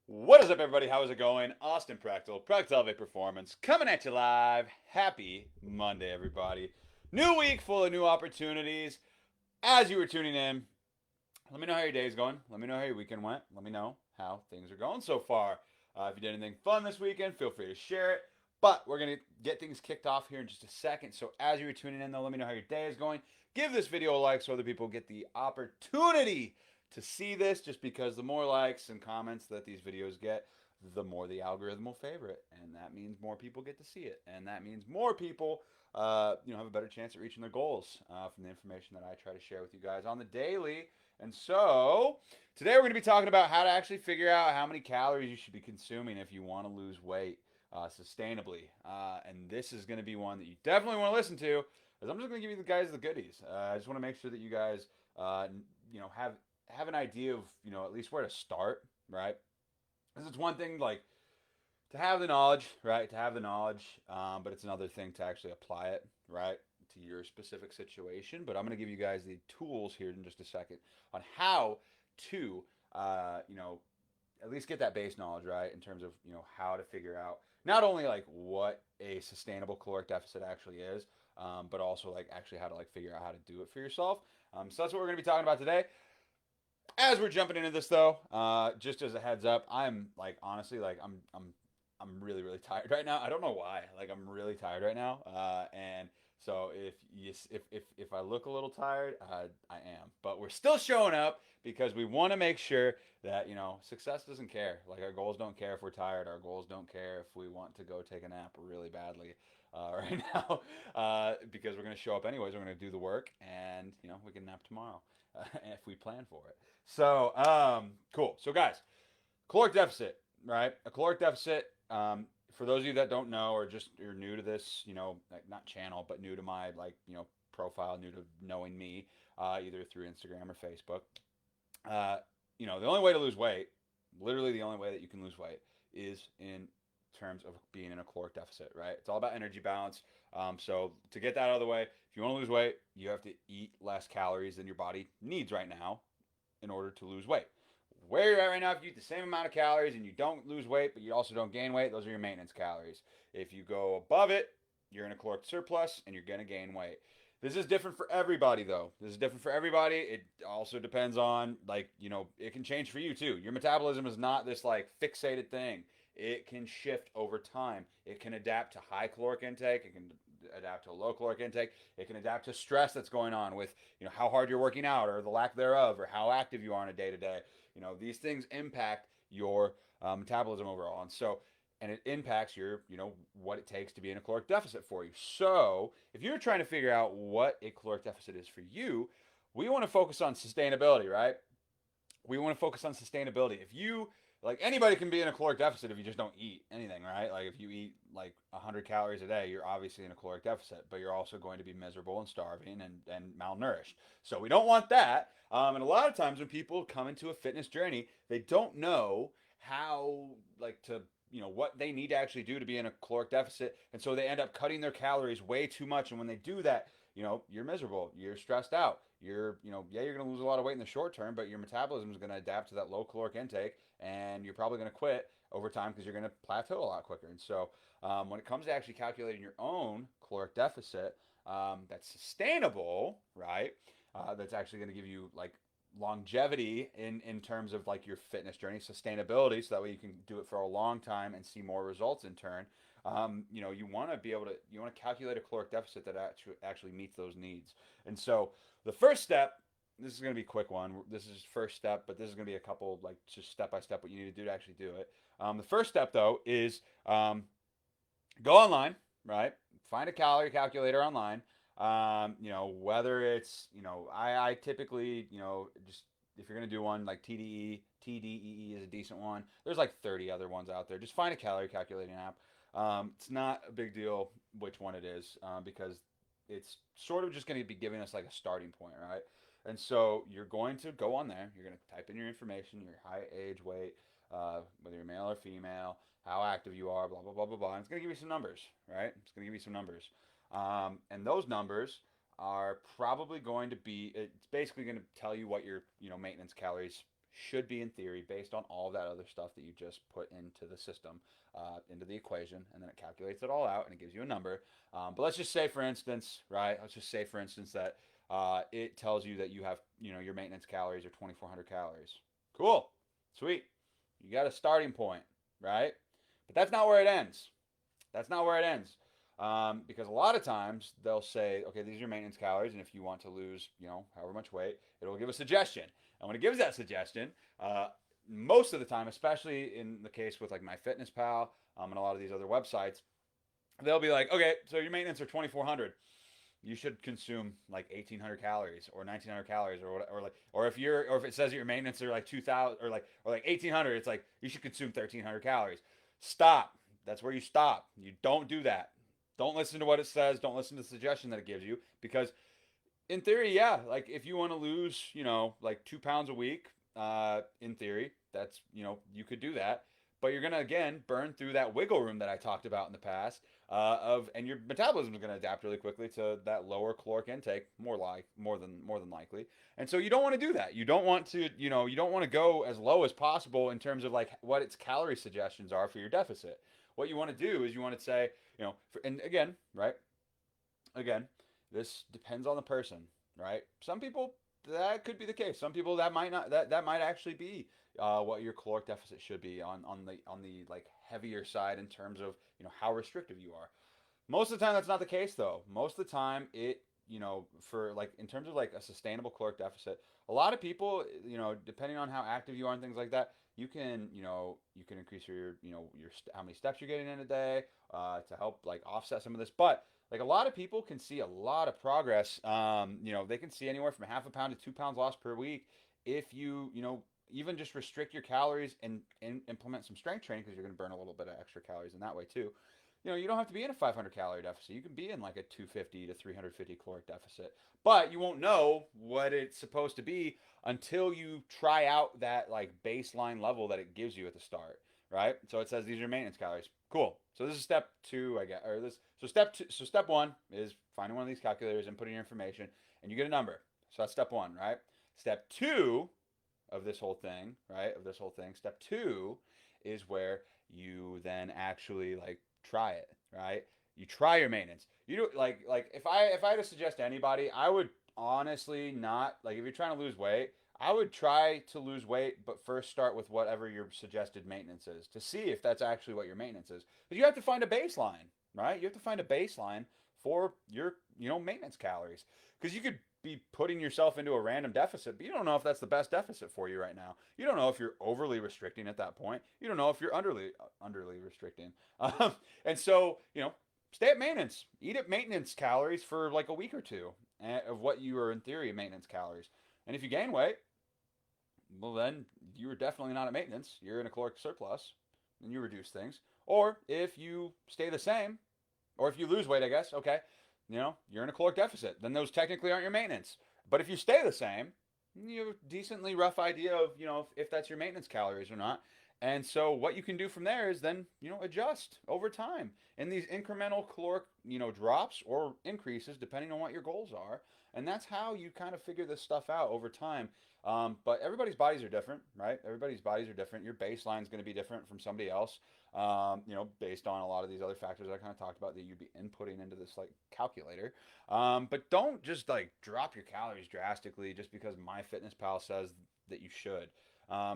What is up, everybody? How is it going? Austin prechtelevate Performance, coming at you live. Happy Monday, everybody. New week full of new opportunities. As you were tuning in, let me know how your day's going. Let me know how your weekend went. Let me know how things are going so far. If you did anything fun this weekend, feel free to share it. But we're going to get things kicked off here in just a second. So as you were tuning in, though, let me know how your day is going. Give this video a like so other people get the opportunity to see this, just because the more likes and comments that these videos get, the more the algorithm will favor it. And that means more people get to see it. And that means more people have a better chance at reaching their goals from the information that I try to share with you guys on the daily. And so today we're going to be talking about how to actually figure out how many calories you should be consuming if you want to lose weight sustainably. And this is going to be one that you definitely want to listen to, because I'm just going to give you the guys the goodies. I just want to make sure that you guys, have an idea of at least where to start, right? Because it's one thing like to have the knowledge, right? To have the knowledge, but it's another thing to actually apply it, right, to your specific situation. But I'm going to give you guys the tools here in just a second on how to, at least get that base knowledge, right, in terms of how to figure out not only like what a sustainable caloric deficit actually is, but also like actually how to like figure out how to do it for yourself. So that's what we're going to be talking about today. As we're jumping into this, though, just as a heads up, I'm like honestly like I'm really really tired right now. I don't know why. Like I'm really tired right now, and so if I look a little tired, I am. But we're still showing up because we want to make sure that success doesn't care. Like our goals don't care if we're tired. Our goals don't care if we want to go take a nap really badly. Right now, because we're going to show up anyways. We're going to do the work, and we can nap tomorrow if we plan for it. So, cool. So, guys, caloric deficit, right? A caloric deficit, for those of you that don't know, or just you're new to this, like not channel, but new to my profile, new to knowing me, either through Instagram or Facebook. The only way to lose weight, literally the only way that you can lose weight, is in terms of being in a caloric deficit, right? It's all about energy balance. So to get that out of the way, if you want to lose weight, you have to eat less calories than your body needs right now in order to lose weight. Where you're at right now, if you eat the same amount of calories and you don't lose weight, but you also don't gain weight, those are your maintenance calories. If you go above it, you're in a caloric surplus and you're going to gain weight. This is different for everybody, though. This is different for everybody. It also depends on, it can change for you, too. Your metabolism is not this, fixated thing. It can shift over time. It can adapt to high caloric intake. It can adapt to a low caloric intake. It can adapt to stress that's going on with, how hard you're working out or the lack thereof, or how active you are on a day to day. These things impact your metabolism overall. And it impacts your, what it takes to be in a caloric deficit for you. So if you're trying to figure out what a caloric deficit is for you, we want to focus on sustainability, right? We want to focus on sustainability. If you anybody can be in a caloric deficit if you just don't eat anything, right? Like if you eat 100 calories a day, you're obviously in a caloric deficit, but you're also going to be miserable and starving and malnourished. So we don't want that. And a lot of times when people come into a fitness journey, they don't know how to what they need to actually do to be in a caloric deficit, and so they end up cutting their calories way too much. And when they do that, you're miserable, you're stressed out, you're you're going to lose a lot of weight in the short term, but your metabolism is going to adapt to that low caloric intake, and you're probably going to quit over time because you're going to plateau a lot quicker. And so when it comes to actually calculating your own caloric deficit, that's sustainable, right? That's actually going to give you longevity in terms of your fitness journey, sustainability, so that way you can do it for a long time and see more results in turn. You want to be able to calculate a caloric deficit that actually meets those needs. And so the first step, this is going to be a quick one. This is first step, but this is going to be a couple just step by step what you need to do to actually do it. The first step though is go online, right? Find a calorie calculator online. Whether it's, I typically, just if you're going to do one like TDEE is a decent one. There's 30 other ones out there. Just find a calorie calculating app. It's not a big deal which one it is, because it's sort of just going to be giving us a starting point, right? And so you're going to go on there. You're going to type in your information, your height, age, weight, whether you're male or female, how active you are, blah, blah, blah, blah, blah. And it's going to give you some numbers, right? It's going to give you some numbers. And those numbers are probably going to be, it's basically going to tell you what your, maintenance calories should be in theory based on all that other stuff that you just put into the system, into the equation, and then it calculates it all out and it gives you a number. But let's just say, for instance, right? Let's just say, for instance, that it tells you that you have, your maintenance calories are 2,400 calories. Cool, sweet. You got a starting point, right? But that's not where it ends. That's not where it ends. Because a lot of times they'll say, okay, these are your maintenance calories, and if you want to lose, however much weight, it'll give a suggestion. And when it gives that suggestion, most of the time, especially in the case with like MyFitnessPal and a lot of these other websites, they'll be like, okay, so your maintenance are 2,400. You should consume like 1,800 calories or 1,900 calories or if it says that your maintenance are like 2,000 or like 1,800, it's like you should consume 1,300 calories. Stop. That's where you stop. You don't do that. Don't listen to what it says. Don't listen to the suggestion that it gives you, because in theory, yeah, like if you want to lose, like 2 pounds a week, in theory, that's, you could do that. But you're gonna again burn through that wiggle room that I talked about in the past, and your metabolism is gonna adapt really quickly to that lower caloric intake, more than likely. And so you don't want to do that. You don't want to, you don't want to go as low as possible in terms of like what its calorie suggestions are for your deficit. What you want to do is you want to say, and again, right? Again, this depends on the person, right? Some people that could be the case. Some people that might not. That might actually be what your caloric deficit should be on the like heavier side in terms of how restrictive you are. Most of the time, that's not the case though. Most of the time, for like in terms of like a sustainable caloric deficit, a lot of people, depending on how active you are and things like that, you can increase your how many steps you're getting in a day to help like offset some of this. But like a lot of people can see a lot of progress. They can see anywhere from half a pound to 2 pounds lost per week if even just restrict your calories and implement some strength training, because you're going to burn a little bit of extra calories in that way too. You don't have to be in a 500 calorie deficit. You can be in like a 250 to 350 caloric deficit, but you won't know what it's supposed to be until you try out that like baseline level that it gives you at the start, right? So it says these are maintenance calories. Cool. So this is step two, I guess, or this. So step two. So step one is finding one of these calculators and putting your information, and you get a number. So that's step one, right? Step two of this whole thing, right? Step two is where you then actually like try it, right? You try your maintenance. You do like if I had to suggest to anybody, I would honestly not like if you're trying to lose weight, I would try to lose weight, but first start with whatever your suggested maintenance is to see if that's actually what your maintenance is. Because you have to find a baseline, right? You have to find a baseline for your maintenance calories, because you could be putting yourself into a random deficit, but you don't know if that's the best deficit for you right now. You don't know if you're overly restricting at that point. You don't know if you're underly restricting. And so, stay at maintenance. Eat at maintenance calories for like a week or two of what you are in theory maintenance calories. And if you gain weight, well then you are definitely not at maintenance. You're in a caloric surplus, and you reduce things. Or if you stay the same, or if you lose weight, I guess, okay, you're in a caloric deficit. Then those technically aren't your maintenance. But if you stay the same, you have a decently rough idea of, if that's your maintenance calories or not. And so what you can do from there is then, adjust over time in these incremental caloric, drops or increases depending on what your goals are. And that's how you kind of figure this stuff out over time. But everybody's bodies are different, right? Everybody's bodies are different. Your baseline is going to be different from somebody else, based on a lot of these other factors that I kind of talked about that you'd be inputting into this like calculator. But don't just like drop your calories drastically just because MyFitnessPal says that you should.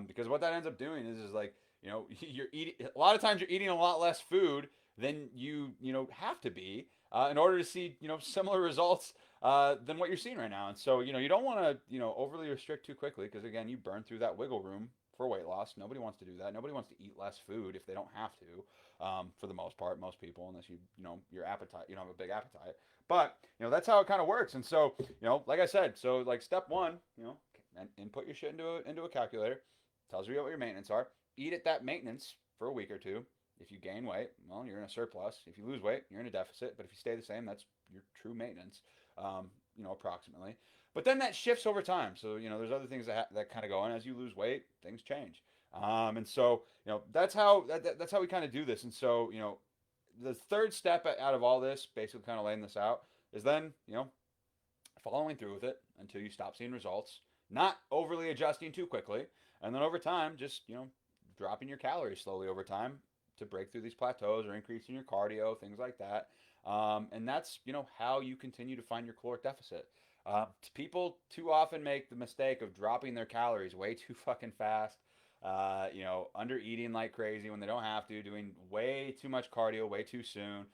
Because what that ends up doing is like, you're eating, a lot of times you're eating a lot less food than you have to be in order to see, similar results than what you're seeing right now. And so, you don't want to, overly restrict too quickly, because again, you burn through that wiggle room for weight loss. Nobody wants to do that. Nobody wants to eat less food if they don't have to, for the most part, most people, unless your appetite, have a big appetite. But, that's how it kind of works. And so, like I said, so like step one, and input your shit into a calculator. Tells you what your maintenance are. Eat at that maintenance for a week or two. If you gain weight, well, you're in a surplus. If you lose weight, you're in a deficit. But if you stay the same, that's your true maintenance, approximately. But then that shifts over time. So, there's other things that kind of go on. As you lose weight, things change. And so, that's how we kind of do this. And so, the third step out of all this, basically kind of laying this out, is then, following through with it until you stop seeing results. Not overly adjusting too quickly. And then over time, just, dropping your calories slowly over time to break through these plateaus or increasing your cardio, things like that. And that's, how you continue to find your caloric deficit. People too often make the mistake of dropping their calories way too fucking fast. Under eating like crazy when they don't have to, doing way too much cardio way too soon,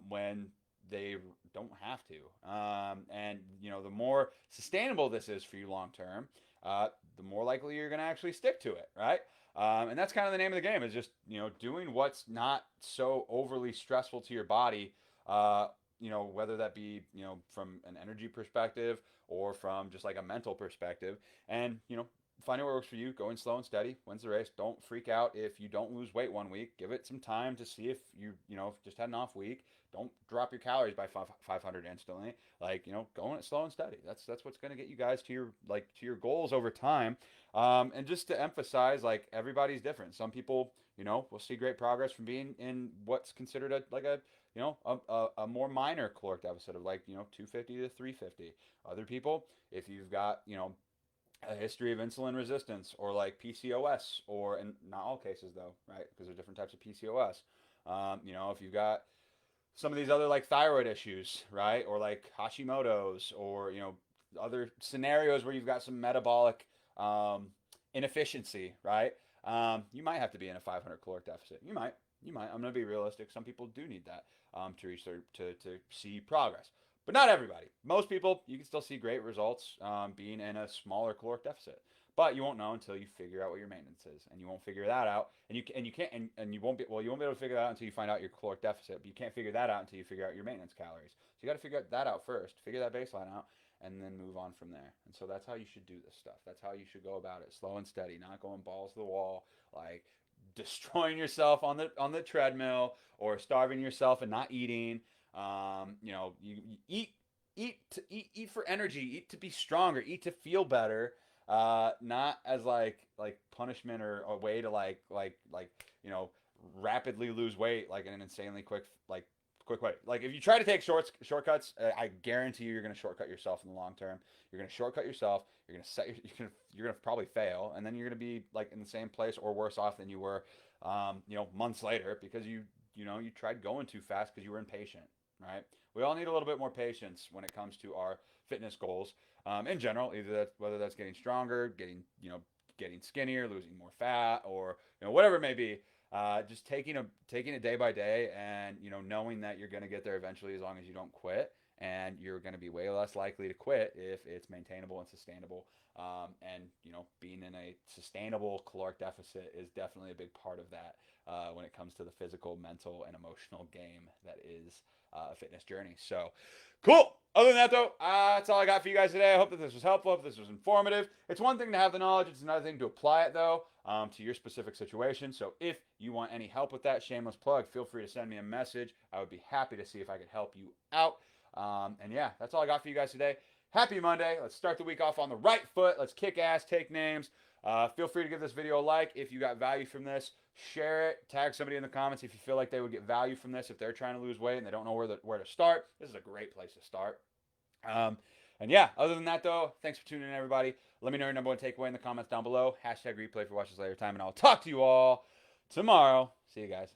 when they don't have to. And the more sustainable this is for you long term, the more likely you're going to actually stick to it, right? And that's kind of the name of the game, is just doing what's not so overly stressful to your body. Whether that be from an energy perspective or from just like a mental perspective, and find out what works for you. Going slow and steady wins the race. Don't freak out if you don't lose weight one week. Give it some time to see if you just had an off week. Don't drop your calories by 500 instantly. Going it slow and steady. That's what's going to get you guys to your goals over time. And just to emphasize, everybody's different. Some people, will see great progress from being in what's considered a more minor caloric deficit of 250 to 350. Other people, if you've got a history of insulin resistance or PCOS, or in not all cases though, right? Because there's different types of PCOS. If you've got some of these other thyroid issues, right? Or Hashimoto's, or other scenarios where you've got some metabolic inefficiency, right? You might have to be in a 500 caloric deficit. You might. I'm going to be realistic. Some people do need that to reach to see progress. But not everybody. Most people, you can still see great results being in a smaller caloric deficit. But you won't know until you figure out what your maintenance is, and you won't figure that out. And you won't be able to figure that out until you find out your caloric deficit. But you can't figure that out until you figure out your maintenance calories. So you got to figure that out first. Figure that baseline out, and then move on from there. And so that's how you should do this stuff. That's how you should go about it. Slow and steady, not going balls to the wall, destroying yourself on the treadmill, or starving yourself and not eating. You eat for energy, eat to be stronger, eat to feel better, not as punishment or a way to rapidly lose weight in an insanely quick way. If you try to take shortcuts, I guarantee you're going to shortcut yourself in the long term. You're going to shortcut yourself. You're going to probably fail, and then you're going to be in the same place or worse off than you were, months later, because you tried going too fast because you were impatient, right? We all need a little bit more patience when it comes to our fitness goals, in general. Whether that's getting stronger, getting skinnier, losing more fat, or whatever it may be. Just taking it day by day, and knowing that you're going to get there eventually, as long as you don't quit, and you're going to be way less likely to quit if it's maintainable and sustainable. And being in a sustainable caloric deficit is definitely a big part of that when it comes to the physical, mental, and emotional game that is a fitness journey. So, cool. Other than that, though, that's all I got for you guys today. I hope that this was helpful. If this was informative. It's one thing to have the knowledge. It's another thing to apply it, though, to your specific situation. So if you want any help with that, shameless plug, feel free to send me a message. I would be happy to see if I could help you out. And yeah, that's all I got for you guys today. Happy Monday. Let's start the week off on the right foot. Let's kick ass, take names. Feel free to give this video a like if you got value from this. Share it. Tag somebody in the comments if you feel like they would get value from this. If they're trying to lose weight and they don't know where to start, this is a great place to start. And yeah, other than that, though, thanks for tuning in, everybody. Let me know your number one takeaway in the comments down below. #replay for watch this later time, and I'll talk to you all tomorrow. See you guys.